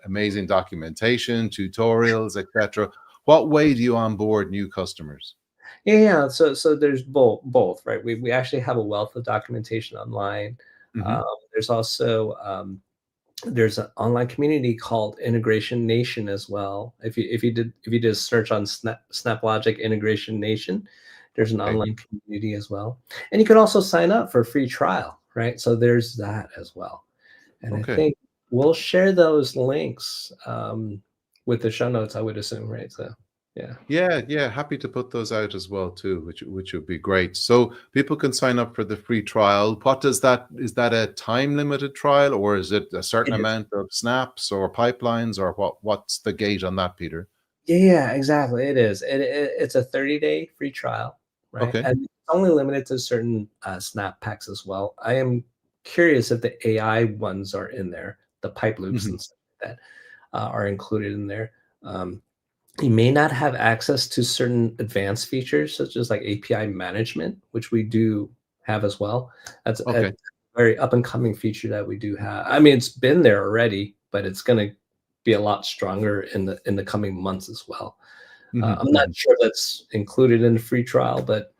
amazing documentation, tutorials, etc.? What way do you onboard new customers? Yeah. So there's both, right? We actually have a wealth of documentation online. There's also there's an online community called Integration Nation as well. If you did a search on SnapLogic Integration Nation, there's an online community as well. And you can also sign up for a free trial, right? So there's that as well. And I think we'll share those links with the show notes, I would assume, right? So yeah, happy to put those out as well too, which would be great. So people can sign up for the free trial. What does that, is that a time limited trial, or is it a certain amount of snaps or pipelines, or what's the gate on that, Peter? Yeah, exactly. It is. It's a 30-day free trial, right? And it's only limited to certain snap packs as well. I am curious if the AI ones are in there, the pipe loops and stuff like that are included in there. You may not have access to certain advanced features, such as like API management, which we do have as well. That's a Okay. very up and coming feature that we do have. I mean, it's been there already, but it's going to be a lot stronger in the coming months as well. I'm not Mhm. sure if that's included in the free trial, but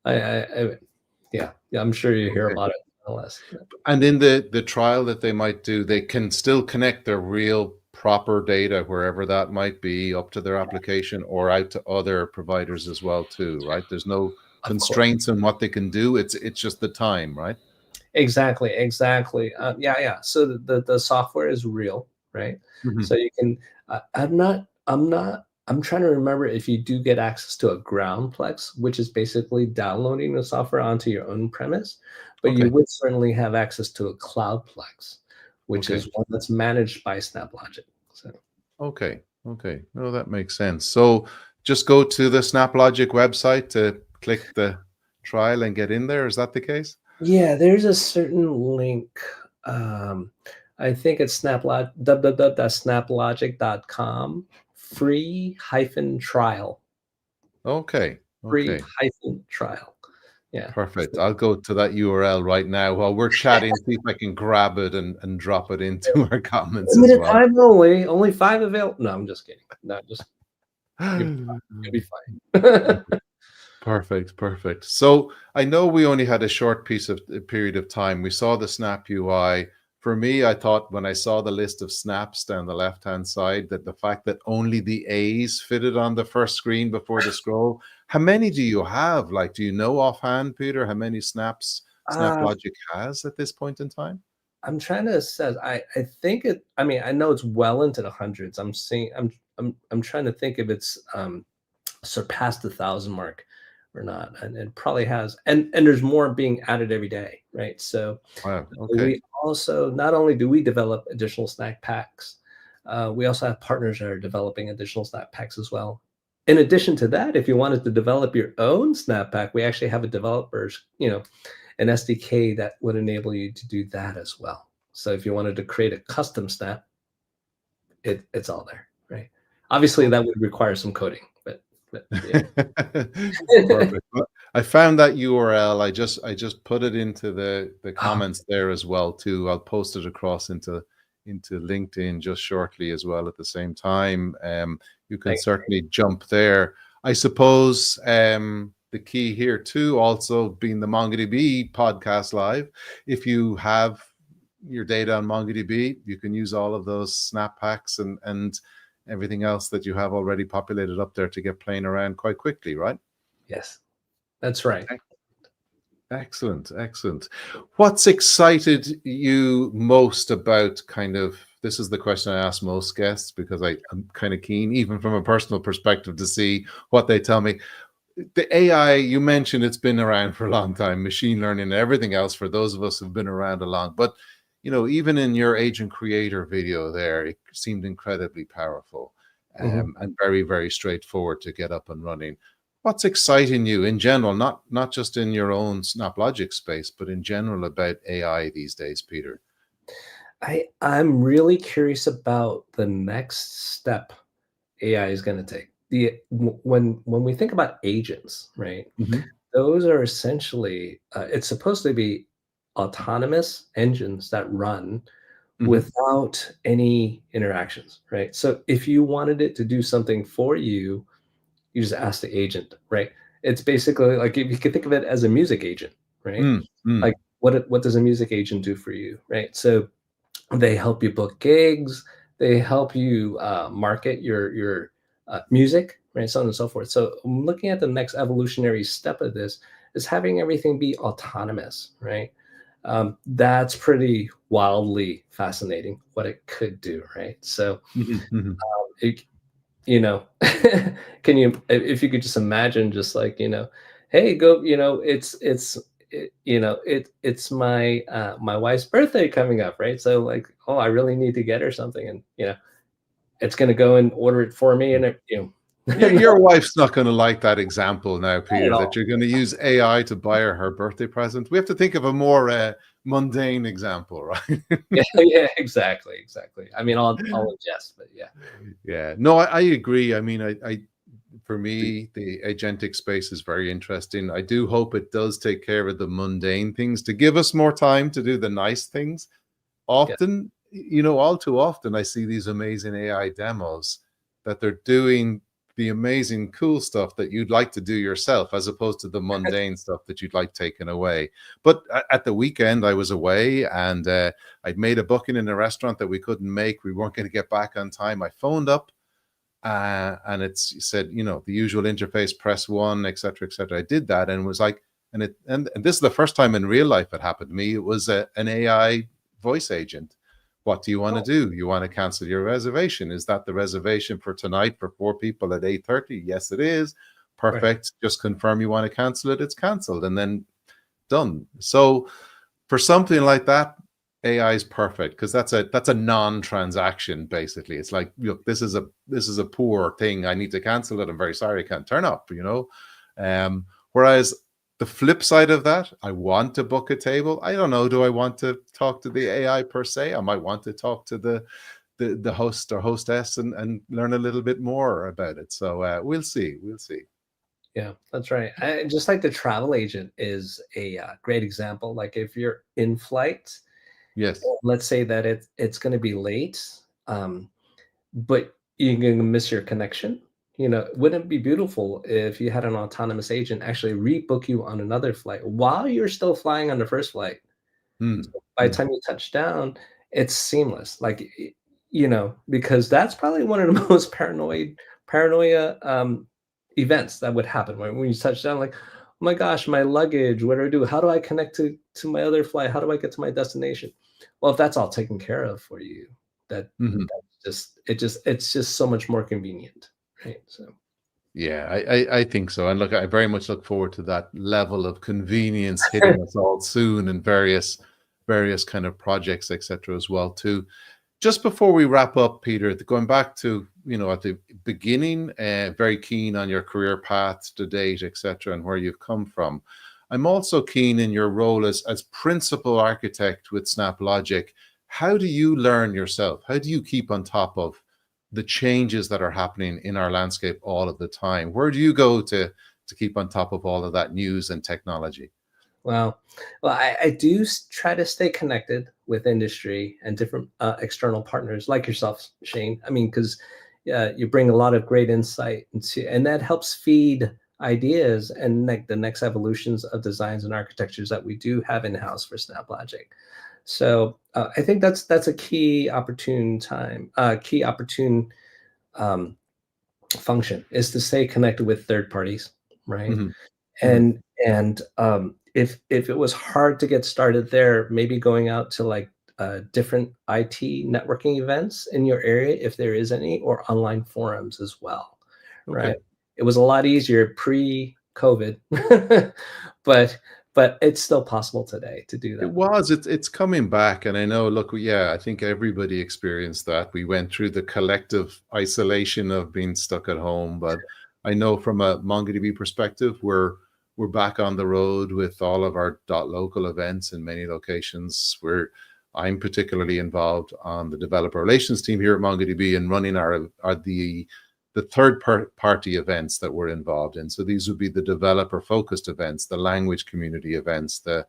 yeah, I'm sure you hear Okay. about it nonetheless. And in the trial that they might do, they can still connect their real proper data wherever that might be up to their application or out to other providers as well too, right? There's no Of course. constraints on what they can do. It's just the time, right? Exactly, exactly. Yeah, yeah. So the software is real, right? Mhm. So you can. I'm trying to remember if you do get access to a groundplex, which is basically downloading the software onto your own premise, but you Okay. would certainly have access to a cloudplex, which Okay. is one that's managed by SnapLogic. So Okay. Okay. No, that makes sense. So just go to the SnapLogic website to click the trial and get in there. Is that the case? yeah, there's a certain link. Um, I think it's www.snaplogic.com free hyphen trial. Okay. Free Okay. hyphen trial. Yeah. Perfect. I'll go to that URL right now while we're chatting, see if I can grab it and drop it into our comments as Limited well. time only 5 available. No, I'm just kidding. No, just you'll be fine. Perfect, perfect. So I know we only had a short piece of a period of time. We saw the Snap UI. For me, I thought when I saw the list of snaps down the left-hand side that the fact that only the A's fitted on the first screen before the scroll. How many do you have? Like, do you know offhand, Peter, how many snaps Uh, SnapLogic has at this point in time? I'm trying to assess. I think it. I mean, I know it's well into the hundreds. I'm trying to think if it's surpassed the 1,000 mark or not, and it probably has. And there's more being added every day, right? So Wow. Okay. we also not only do we develop additional snack packs, we also have partners that are developing additional snack packs as well. In addition to that, if you wanted to develop your own snap pack, we actually have a developers, an SDK that would enable you to do that as well. So if you wanted to create a custom snap, it's all there, right? Obviously, that would require some coding, but yeah. Perfect. Well, I found that URL. I just put it into the Oh, comments there as well too. I'll post it across into LinkedIn just shortly as well at the same time. You can thanks. certainly jump there. I suppose the key here too, also being the MongoDB podcast live. If you have your data on MongoDB, you can use all of those snap packs and everything else that you have already populated up there to get playing around quite quickly, right? Yes, that's right. Excellent, excellent. What's excited you most about kind of this is the question I ask most guests because I'm kind of keen, even from a personal perspective, to see what they tell me. The AI, you mentioned it's been around for a long time, machine learning and everything else for those of us who've been around a long, but even in your agent creator video there, it seemed incredibly powerful Mhm. and very, very straightforward to get up and running. What's exciting you in general, not just in your own SnapLogic space, but in general about AI these days, Peter? I'm really curious about the next step AI is going to take. When we think about agents, right? Mhm, Those are essentially it's supposed to be autonomous engines that run mhm. without any interactions, right? So if you wanted it to do something for you, you just ask the agent, right? It's basically like if you could think of it as a music agent, right? Mm, Like mm, what does a music agent do for you, right? So they help you book gigs. They help you market your music, right? So on and so forth. So I'm looking at the next evolutionary step of this is having everything be autonomous, right? That's pretty wildly fascinating what it could do, right? So mhm, mhm. it, you know, can you if you could just imagine just like hey go it's my my wife's birthday coming up, right? So like, oh, I really need to get her something, and it's going to go and order it for me, and Your wife's not going to like that example now, Not at Peter, that all. you're going to use AI to buy her birthday present. We have to think of a more mundane example, right? Yeah, exactly. I mean, I'll adjust, but yeah. Yeah, no, I agree. I mean, I for me, the agentic space is very interesting. I do hope it does take care of the mundane things to give us more time to do the nice things. Yeah. Often, all too often, I see these amazing AI demos that they're doing the amazing, cool stuff that you'd like to do yourself, as opposed to the mundane stuff that you'd like taken away. But at the weekend, I was away and I'd made a booking in a restaurant that we couldn't make. We weren't going to get back on time. I phoned up and it said, the usual interface, press one, etc., etc. I did that and was like, and this is the first time in real life it happened to me. It was an AI voice agent. What do you want to do? You want to cancel your reservation? Is that the reservation for tonight for 4 people at 8:30? Yes, it is. Perfect. Right. Just confirm you want to cancel it. It's canceled and then done. So for something like that, AI is perfect because that's a non-transaction basically. It's like, look, this is a poor thing. I need to cancel it. I'm very sorry, I can't turn up. Whereas the flip side of that, I want to book a table. I don't know. Do I want to talk to the AI per se? I might want to talk to the host or hostess and learn a little bit more about it. So we'll see. Yeah, that's right. Just like the travel agent is a great example. Like if you're in flight, yes, let's say that it's going to be late, but you're going to miss your connection. Wouldn't it be beautiful if you had an autonomous agent actually rebook you on another flight while you're still flying on the first flight? So by the time you touch down, it's seamless. Like, because that's probably one of the most paranoia events that would happen when you touch down. Like, oh my gosh, my luggage. What do I do? How do I connect to my other flight? How do I get to my destination? Well, if that's all taken care of for you, it's just so much more convenient, right? So yeah, I think so. And look, I very much look forward to that level of convenience hitting us all soon in various kind of projects, etc. as well too. Just before we wrap up, Peter, going back to at the beginning, very keen on your career path to date, etc., and where you've come from. I'm also keen in your role as principal architect with SnapLogic. How do you learn yourself? How do you keep on top of the changes that are happening in our landscape all of the time? Where do you go to keep on top of all of that news and technology? Well, I do try to stay connected with industry and different external partners like yourself, Shane. I mean, because you bring a lot of great insight and that helps feed ideas and the next evolutions of designs and architectures that we do have in-house for SnapLogic. So I think that's a key opportune function is to stay connected with third parties, right? Mm-hmm. And if it was hard to get started there, maybe going out to like different IT networking events in your area, if there is any, or online forums as well, right? It was a lot easier pre-COVID, but it's still possible today to do that. It was. It's coming back, and I know. Look, yeah, I think everybody experienced that. We went through the collective isolation of being stuck at home, but I know from a MongoDB perspective, we're back on the road with all of our .local events in many locations. I'm particularly involved on the developer relations team here at MongoDB and running the third party events that we're involved in. So these would be the developer focused events, the language community events, the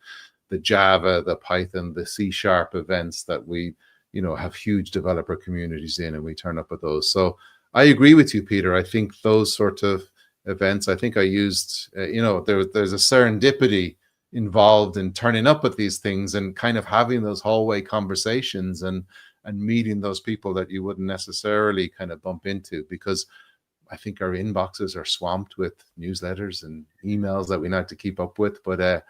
Java, the Python, the C# events that we, have huge developer communities in, and we turn up at those. So I agree with you, Peter. I think those sort of events, I think I used, there's a serendipity involved in turning up at these things and kind of having those hallway conversations and meeting those people that you wouldn't necessarily kind of bump into, because I think our inboxes are swamped with newsletters and emails that we need to keep up with. But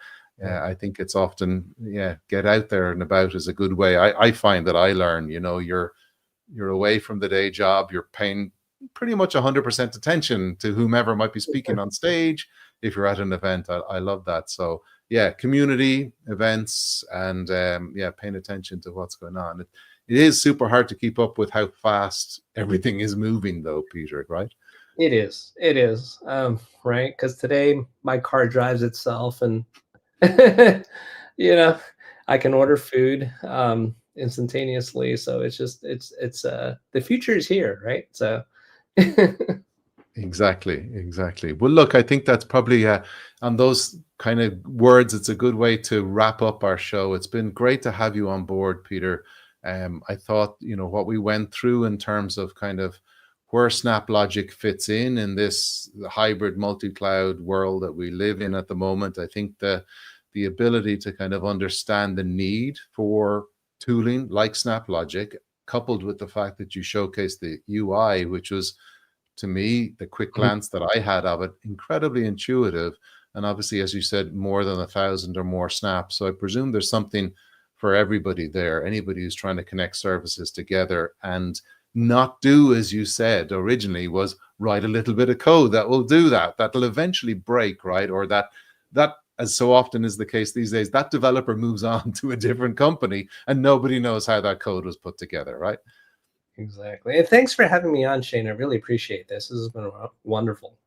I think it's often, get out there and about is a good way. I find that I learn, you're away from the day job, you're paying pretty much 100% attention to whomever might be speaking on stage. If you're at an event, I love that. So community events and paying attention to what's going on. It is super hard to keep up with how fast everything is moving, though, Peter, right? It is. It is. Right. Because today my car drives itself, and you know, I can order food instantaneously. So it's just it's the future is here, right? So Exactly. Well, look, I think that's probably on those kind of words, it's a good way to wrap up our show. It's been great to have you on board, Peter. I thought, what we went through in terms of kind of where SnapLogic fits in this hybrid multi-cloud world that we live in at the moment. I think the ability to kind of understand the need for tooling like SnapLogic, coupled with the fact that you showcased the UI, which was, to me, the quick glance that I had of it, incredibly intuitive. And obviously, as you said, more than 1,000 or more snaps. So I presume there's something for everybody there, anybody who's trying to connect services together and not do, as you said originally, was write a little bit of code that will do that. That'll eventually break, right? Or that, as so often is the case these days, that developer moves on to a different company and nobody knows how that code was put together, right? Exactly. And thanks for having me on, Shane. I really appreciate this. This has been wonderful.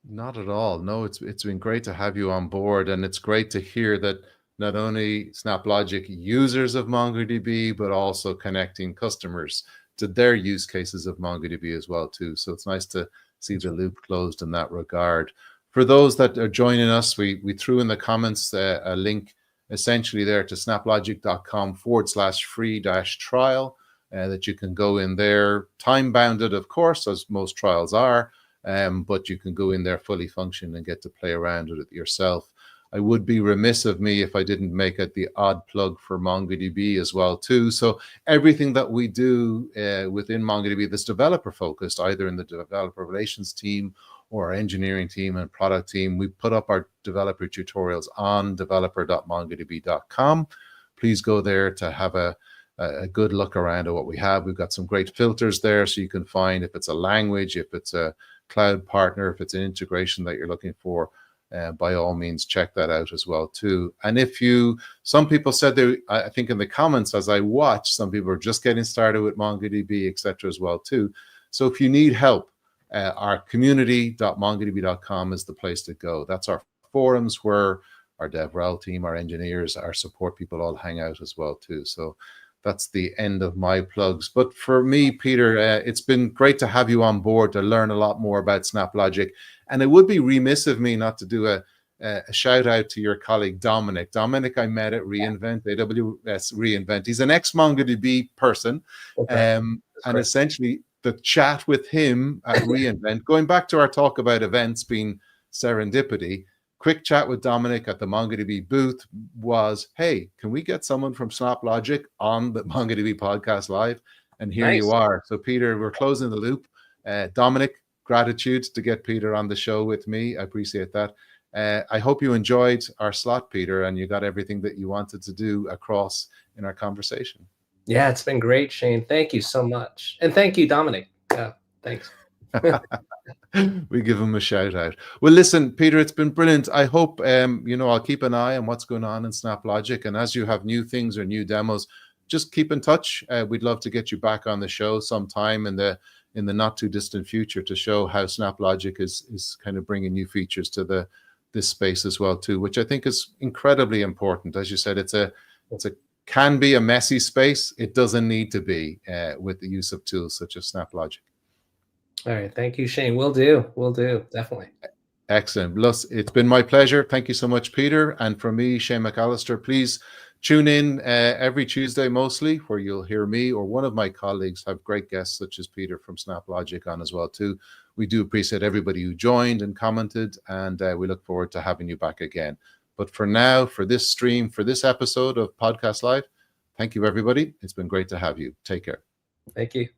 Not at all. No, it's been great to have you on board, and it's great to hear that not only SnapLogic users of MongoDB, but also connecting customers to their use cases of MongoDB as well too. So it's nice to see the loop closed in that regard. For those that are joining us, we threw in the comments a link essentially there to snaplogic.com/free-trial. That you can go in there, time bounded, of course, as most trials are, but you can go in there fully function and get to play around with it yourself. I would be remiss of me if I didn't make it the odd plug for MongoDB as well too. So everything that we do within MongoDB that's developer focused, either in the developer relations team or our engineering team and product team, we put up our developer tutorials on developer.mongodb.com. Please go there to have a good look around at what we have. We've got some great filters there, so you can find if it's a language, if it's a cloud partner, if it's an integration that you're looking for. By all means, check that out as well too. And some people said I think in the comments as I watched, some people are just getting started with MongoDB, etc. as well too. So if you need help, our community.mongodb.com is the place to go. That's our forums where our DevRel team, our engineers, our support people all hang out as well too. So that's the end of my plugs. But for me, Peter, it's been great to have you on board to learn a lot more about SnapLogic. And it would be remiss of me not to do a shout out to your colleague, Dominic. Dominic, I met at reInvent, AWS reInvent. He's an ex-MongoDB person. And essentially the chat with him at reInvent, going back to our talk about events being serendipity, quick chat with Dominic at the MongoDB booth was, hey, can we get someone from SnapLogic on the MongoDB podcast live? And here you are. So Peter, we're closing the loop. Dominic, gratitude to get Peter on the show with me. I appreciate that. I hope you enjoyed our slot, Peter, and you got everything that you wanted to do across in our conversation. Yeah, it's been great, Shane. Thank you so much. And thank you, Dominic. Yeah, thanks. We give him a shout out. Well, listen, Peter, it's been brilliant. I hope, I'll keep an eye on what's going on in SnapLogic. And as you have new things or new demos, just keep in touch. We'd love to get you back on the show sometime in the not too distant future to show how SnapLogic is kind of bringing new features to this space as well too, which I think is incredibly important. As you said, it's can be a messy space. It doesn't need to be with the use of tools such as SnapLogic. All right. Thank you, Shane. We'll do. Definitely. Excellent. It's been my pleasure. Thank you so much, Peter. And from me, Shane McAllister, please tune in every Tuesday mostly, where you'll hear me or one of my colleagues have great guests such as Peter from SnapLogic on as well too. We do appreciate everybody who joined and commented, and we look forward to having you back again. But for now, for this stream, for this episode of Podcast Live, thank you, everybody. It's been great to have you. Take care. Thank you.